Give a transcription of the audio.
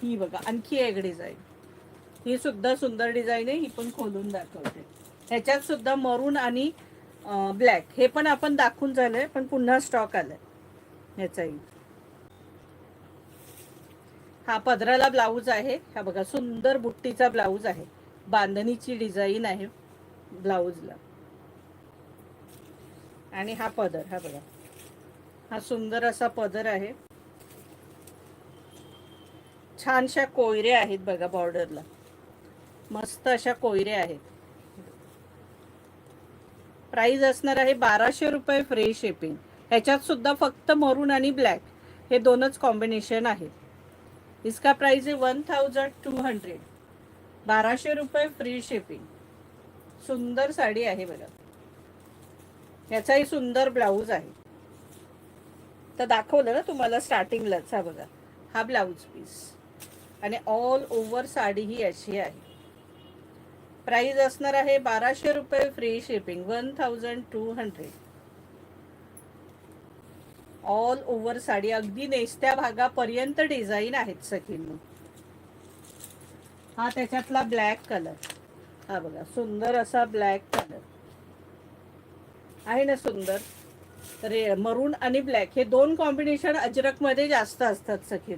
ही बघा आणखी एक डिझाईन, ही सुद्धा सुंदर डिझाईन आहे, ही पण खोलून दाखवते. ह्याच्यात सुद्धा मरून आणि ब्लॅक, हे पण आपण दाखवून झालंय पण पुन्हा स्टॉक आलाय ह्याचाही. हा पदराला ब्लाऊज आहे, हा बघा सुंदर बुट्टीचा ब्लाऊज आहे, बांधणीची डिझाईन आहे ब्लाऊजला. आणि हा पदर, हा बघा हा सुंदर असा पदर आहे, छानशा कोयऱ्या आहेत बघा बॉर्डरला, मस्त अशा कोयऱ्या आहेत. प्राइस असणार आहे 1200 रुपये फ्री शिपिंग. ह्याच्यात सुद्धा फक्त मरून आणि ब्लॅक हे दोनच कॉम्बिनेशन आहे. इसका प्राइस आहे 1200, 1200 रुपये फ्री शिपिंग. सुंदर साडी आहे बघा, याचाही सुंदर ब्लाऊज आहे. तर दाखवलं ना तुम्हाला स्टार्टिंगलाच, हा बघा हा ब्लाऊज पीस आणि ऑल ओव्हर साडी ही अशी आहे. प्राइस असणार आहे 1200 रुपये free shipping, 1200. All over sari अगदी नेसत्या भागापर्यंत डिझाईन आहेत सखींनो. हा त्याच्यातला ब्लॅक कलर, हा बघा सुंदर असा ब्लॅक कलर आहे ना, सुंदर. मरून आणि ब्लॅक हे दोन कॉम्बिनेशन अजरक मध्ये जास्त असतात सखींनो.